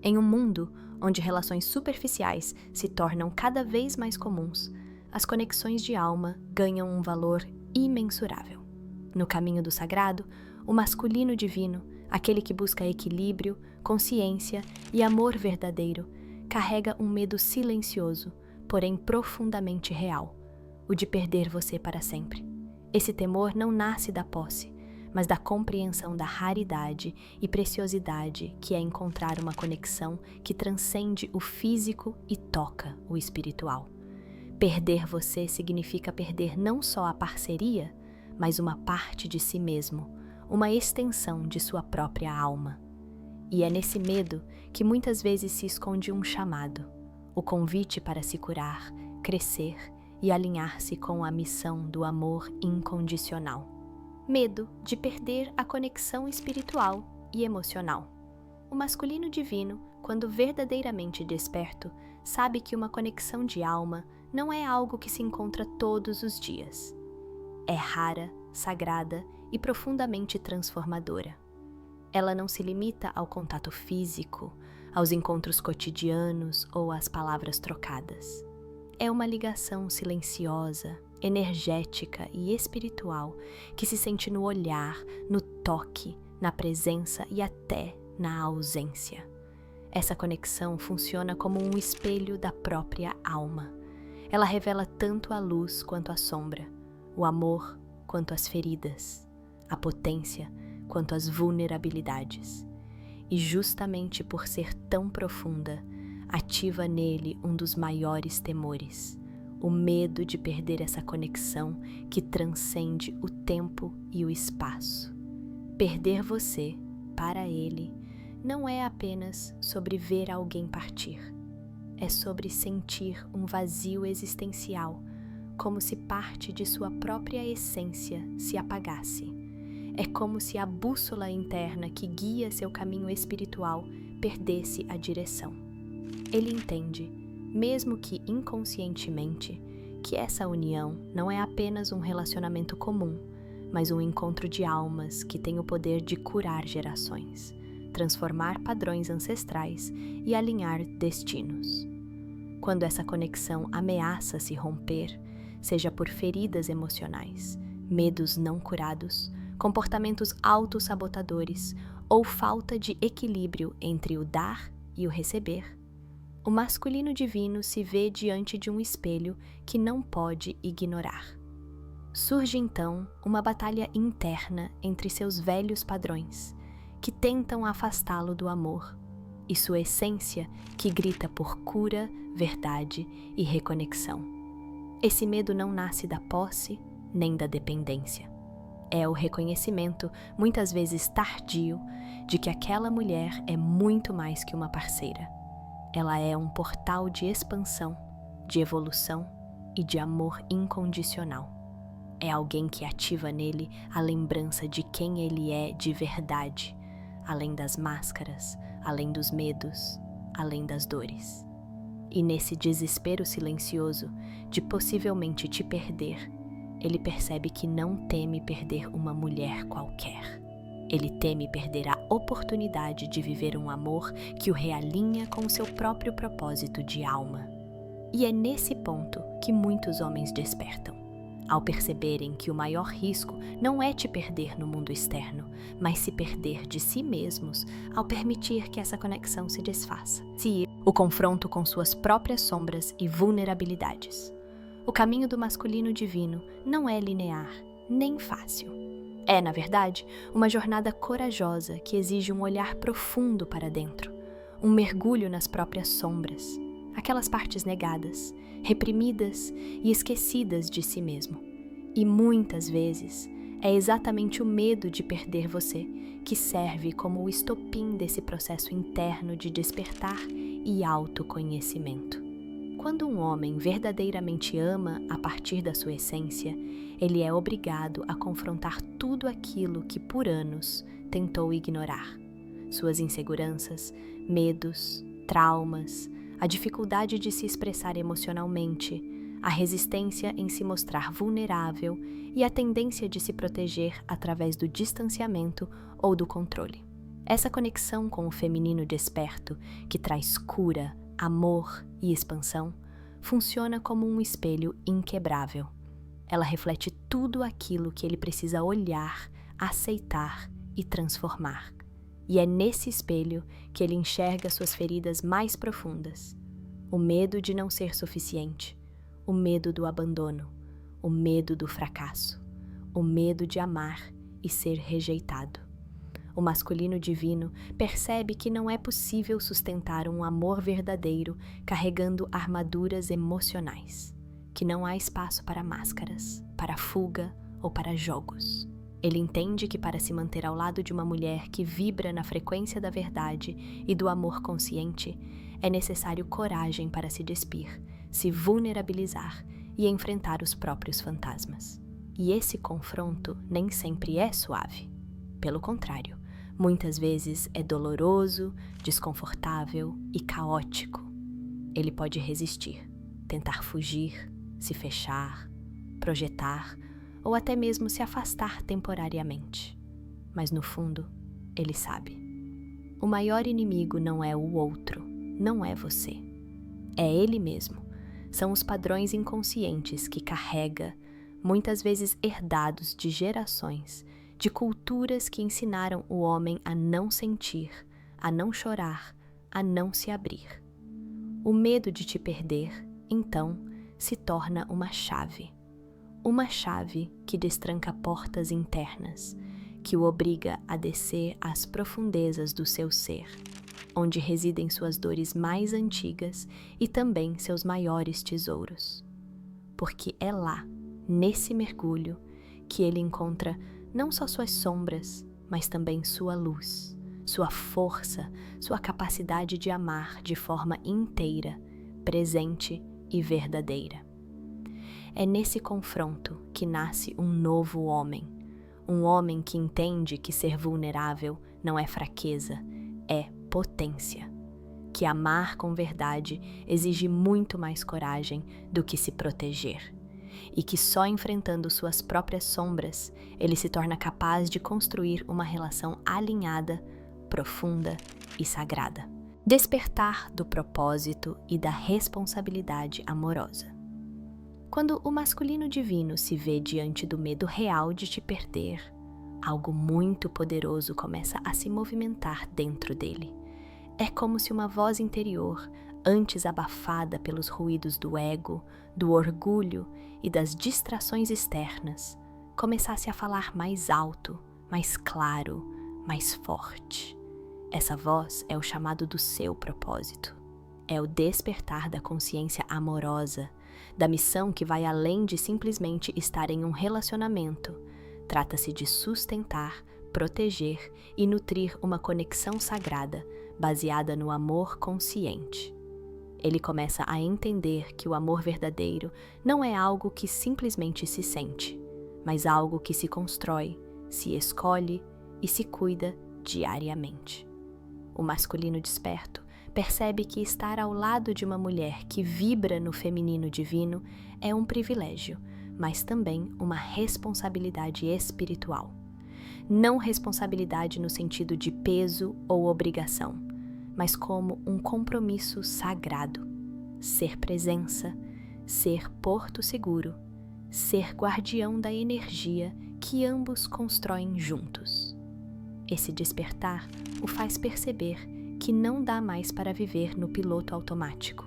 Em um mundo onde relações superficiais se tornam cada vez mais comuns, as conexões de alma ganham um valor imensurável. No caminho do sagrado, o masculino divino, aquele que busca equilíbrio, consciência e amor verdadeiro, carrega um medo silencioso, porém profundamente real, o de perder você para sempre. Esse temor não nasce da posse, mas da compreensão da raridade e preciosidade que é encontrar uma conexão que transcende o físico e toca o espiritual. Perder você significa perder não só a parceria, mas uma parte de si mesmo, uma extensão de sua própria alma. E é nesse medo que muitas vezes se esconde um chamado, o convite para se curar, crescer e alinhar-se com a missão do amor incondicional. Medo de perder a conexão espiritual e emocional. O masculino divino, quando verdadeiramente desperto, sabe que uma conexão de alma não é algo que se encontra todos os dias. É rara, sagrada e profundamente transformadora. Ela não se limita ao contato físico, aos encontros cotidianos ou às palavras trocadas. É uma ligação silenciosa, energética e espiritual que se sente no olhar, no toque, na presença e até na ausência. Essa conexão funciona como um espelho da própria alma. Ela revela tanto a luz quanto a sombra, o amor quanto as feridas, a potência quanto as vulnerabilidades. E justamente por ser tão profunda, ativa nele um dos maiores temores, o medo de perder essa conexão que transcende o tempo e o espaço. Perder você, para ele, não é apenas sobre ver alguém partir. É sobre sentir um vazio existencial, como se parte de sua própria essência se apagasse. É como se a bússola interna que guia seu caminho espiritual perdesse a direção. Ele entende, mesmo que inconscientemente, que essa união não é apenas um relacionamento comum, mas um encontro de almas que tem o poder de curar gerações, transformar padrões ancestrais e alinhar destinos. Quando essa conexão ameaça se romper, seja por feridas emocionais, medos não curados, comportamentos autossabotadores ou falta de equilíbrio entre o dar e o receber, o masculino divino se vê diante de um espelho que não pode ignorar. Surge então uma batalha interna entre seus velhos padrões, que tentam afastá-lo do amor, e sua essência que grita por cura, verdade e reconexão. Esse medo não nasce da posse nem da dependência. É o reconhecimento, muitas vezes tardio, de que aquela mulher é muito mais que uma parceira. Ela é um portal de expansão, de evolução e de amor incondicional. É alguém que ativa nele a lembrança de quem ele é de verdade, além das máscaras, além dos medos, além das dores. E nesse desespero silencioso de possivelmente te perder, ele percebe que não teme perder uma mulher qualquer. Ele teme perder a oportunidade de viver um amor que o realinha com o seu próprio propósito de alma. E é nesse ponto que muitos homens despertam, ao perceberem que o maior risco não é te perder no mundo externo, mas se perder de si mesmos ao permitir que essa conexão se desfaça. O confronto com suas próprias sombras e vulnerabilidades. O caminho do masculino divino não é linear, nem fácil. É, na verdade, uma jornada corajosa que exige um olhar profundo para dentro, um mergulho nas próprias sombras, aquelas partes negadas, reprimidas e esquecidas de si mesmo. E muitas vezes é exatamente o medo de perder você que serve como o estopim desse processo interno de despertar e autoconhecimento. Quando um homem verdadeiramente ama a partir da sua essência, ele é obrigado a confrontar tudo aquilo que por anos tentou ignorar. Suas inseguranças, medos, traumas, a dificuldade de se expressar emocionalmente, a resistência em se mostrar vulnerável e a tendência de se proteger através do distanciamento ou do controle. Essa conexão com o feminino desperto, que traz cura, amor e expansão, funciona como um espelho inquebrável. Ela reflete tudo aquilo que ele precisa olhar, aceitar e transformar. E é nesse espelho que ele enxerga suas feridas mais profundas. O medo de não ser suficiente, o medo do abandono, o medo do fracasso, o medo de amar e ser rejeitado. O masculino divino percebe que não é possível sustentar um amor verdadeiro carregando armaduras emocionais, que não há espaço para máscaras, para fuga ou para jogos. Ele entende que para se manter ao lado de uma mulher que vibra na frequência da verdade e do amor consciente, é necessário coragem para se despir, se vulnerabilizar e enfrentar os próprios fantasmas. E esse confronto nem sempre é suave. Pelo contrário, muitas vezes é doloroso, desconfortável e caótico. Ele pode resistir, tentar fugir, se fechar, projetar ou até mesmo se afastar temporariamente. Mas no fundo, ele sabe. O maior inimigo não é o outro, não é você. É ele mesmo. São os padrões inconscientes que carrega, muitas vezes herdados de gerações, de culturas que ensinaram o homem a não sentir, a não chorar, a não se abrir. O medo de te perder, então, se torna uma chave que destranca portas internas, que o obriga a descer às profundezas do seu ser, onde residem suas dores mais antigas e também seus maiores tesouros. Porque é lá, nesse mergulho, que ele encontra não só suas sombras, mas também sua luz, sua força, sua capacidade de amar de forma inteira, presente e verdadeira. É nesse confronto que nasce um novo homem, um homem que entende que ser vulnerável não é fraqueza, é potência, que amar com verdade exige muito mais coragem do que se proteger, e que só enfrentando suas próprias sombras ele se torna capaz de construir uma relação alinhada, profunda e sagrada. Despertar do propósito e da responsabilidade amorosa. Quando o masculino divino se vê diante do medo real de te perder, algo muito poderoso começa a se movimentar dentro dele. É como se uma voz interior, antes abafada pelos ruídos do ego, do orgulho e das distrações externas, começasse a falar mais alto, mais claro, mais forte. Essa voz é o chamado do seu propósito. É o despertar da consciência amorosa, da missão que vai além de simplesmente estar em um relacionamento. Trata-se de sustentar, proteger e nutrir uma conexão sagrada baseada no amor consciente. Ele começa a entender que o amor verdadeiro não é algo que simplesmente se sente, mas algo que se constrói, se escolhe e se cuida diariamente. O masculino desperto percebe que estar ao lado de uma mulher que vibra no feminino divino é um privilégio, mas também uma responsabilidade espiritual. Não responsabilidade no sentido de peso ou obrigação, mas como um compromisso sagrado. Ser presença, ser porto seguro, ser guardião da energia que ambos constroem juntos. Esse despertar o faz perceber que não dá mais para viver no piloto automático,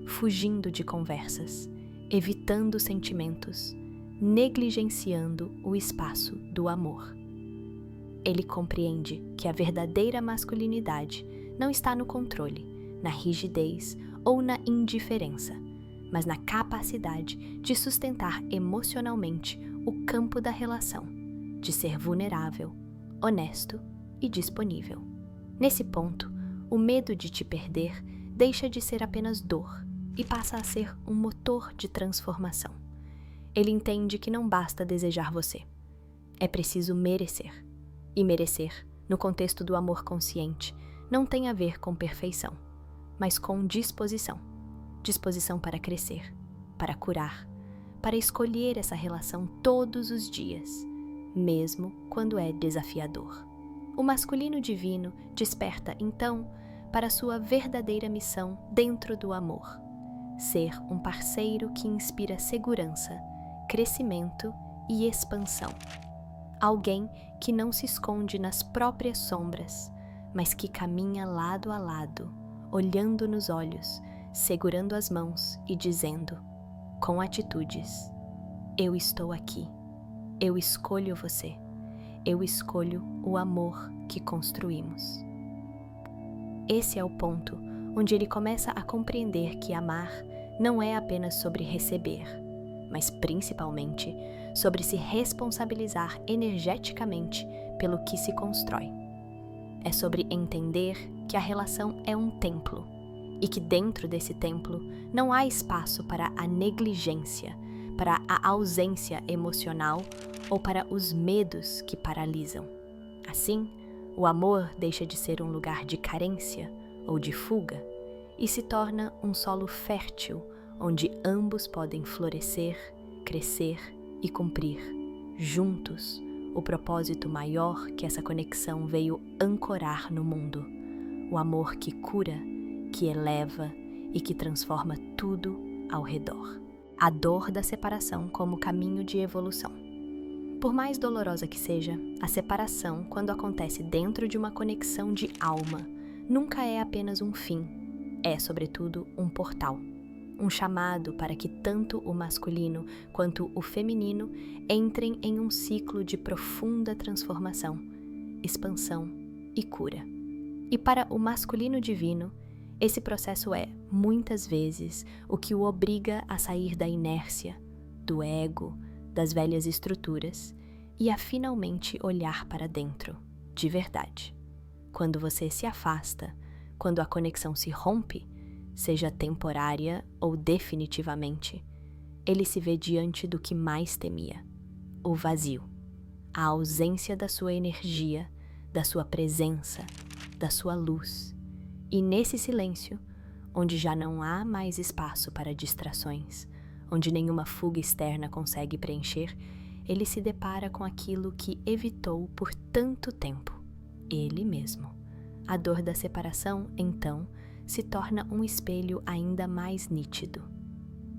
fugindo de conversas, evitando sentimentos, negligenciando o espaço do amor. Ele compreende que a verdadeira masculinidade não está no controle, na rigidez ou na indiferença, mas na capacidade de sustentar emocionalmente o campo da relação, de ser vulnerável, honesto e disponível. Nesse ponto, o medo de te perder deixa de ser apenas dor e passa a ser um motor de transformação. Ele entende que não basta desejar você. É preciso merecer. E merecer, no contexto do amor consciente, não tem a ver com perfeição, mas com disposição. Disposição para crescer, para curar, para escolher essa relação todos os dias, mesmo quando é desafiador. O masculino divino desperta, então, para sua verdadeira missão dentro do amor: ser um parceiro que inspira segurança, crescimento e expansão. Alguém que não se esconde nas próprias sombras, mas que caminha lado a lado, olhando nos olhos, segurando as mãos e dizendo, com atitudes: eu estou aqui, eu escolho você, eu escolho o amor que construímos. Esse é o ponto onde ele começa a compreender que amar não é apenas sobre receber, mas principalmente sobre se responsabilizar energeticamente pelo que se constrói. É sobre entender que a relação é um templo e que dentro desse templo não há espaço para a negligência, para a ausência emocional ou para os medos que paralisam. Assim, o amor deixa de ser um lugar de carência ou de fuga e se torna um solo fértil onde ambos podem florescer, crescer e cumprir, juntos, o propósito maior que essa conexão veio ancorar no mundo: o amor que cura, que eleva e que transforma tudo ao redor. A dor da separação como caminho de evolução. Por mais dolorosa que seja, a separação, quando acontece dentro de uma conexão de alma, nunca é apenas um fim, é, sobretudo, um portal. Um chamado para que tanto o masculino quanto o feminino entrem em um ciclo de profunda transformação, expansão e cura. E para o masculino divino, esse processo é, muitas vezes, o que o obriga a sair da inércia, do ego, das velhas estruturas e a finalmente olhar para dentro, de verdade. Quando você se afasta, quando a conexão se rompe, seja temporária ou definitivamente, ele se vê diante do que mais temia: o vazio, a ausência da sua energia, da sua presença, da sua luz. E nesse silêncio, onde já não há mais espaço para distrações, onde nenhuma fuga externa consegue preencher, ele se depara com aquilo que evitou por tanto tempo: ele mesmo. A dor da separação, então, se torna um espelho ainda mais nítido.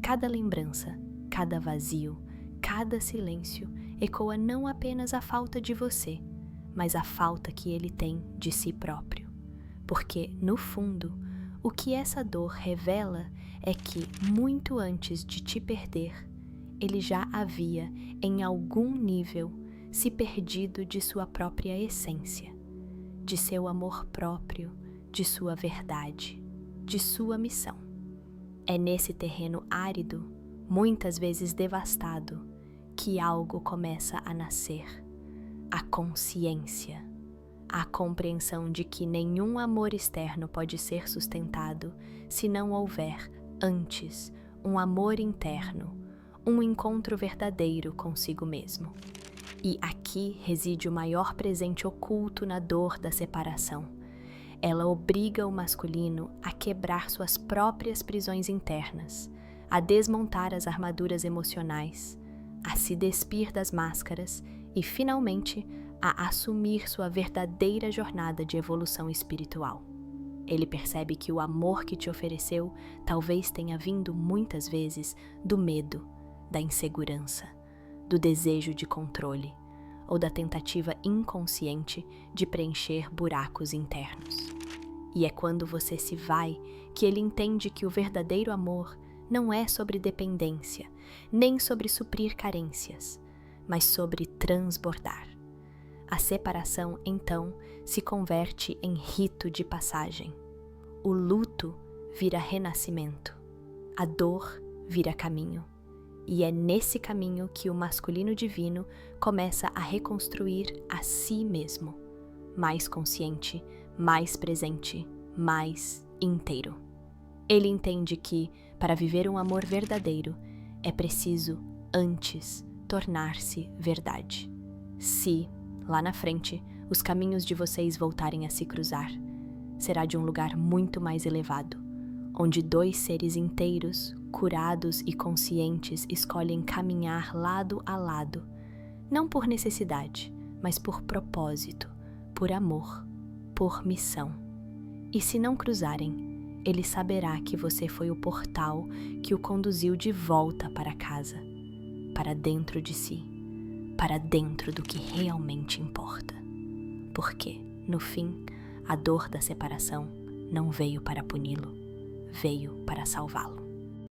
Cada lembrança, cada vazio, cada silêncio ecoa não apenas a falta de você, mas a falta que ele tem de si próprio. Porque, no fundo, o que essa dor revela é que, muito antes de te perder, ele já havia, em algum nível, se perdido de sua própria essência, de seu amor próprio, de sua verdade, de sua missão. É nesse terreno árido, muitas vezes devastado, que algo começa a nascer: a consciência, a compreensão de que nenhum amor externo pode ser sustentado se não houver, antes, um amor interno, um encontro verdadeiro consigo mesmo. E aqui reside o maior presente oculto na dor da separação. Ela obriga o masculino a quebrar suas próprias prisões internas, a desmontar as armaduras emocionais, a se despir das máscaras e, finalmente, a assumir sua verdadeira jornada de evolução espiritual. Ele percebe que o amor que te ofereceu talvez tenha vindo muitas vezes do medo, da insegurança, do desejo de controle ou da tentativa inconsciente de preencher buracos internos. E é quando você se vai que ele entende que o verdadeiro amor não é sobre dependência, nem sobre suprir carências, mas sobre transbordar. A separação, então, se converte em rito de passagem. O luto vira renascimento. A dor vira caminho. E é nesse caminho que o masculino divino começa a reconstruir a si mesmo, mais consciente, mais presente, mais inteiro. Ele entende que, para viver um amor verdadeiro, é preciso, antes, tornar-se verdade. Se, lá na frente, os caminhos de vocês voltarem a se cruzar, será de um lugar muito mais elevado, onde dois seres inteiros, curados e conscientes escolhem caminhar lado a lado, não por necessidade, mas por propósito, por amor, por missão. E se não cruzarem, ele saberá que você foi o portal que o conduziu de volta para casa, para dentro de si, para dentro do que realmente importa. Porque, no fim, a dor da separação não veio para puni-lo, veio para salvá-lo.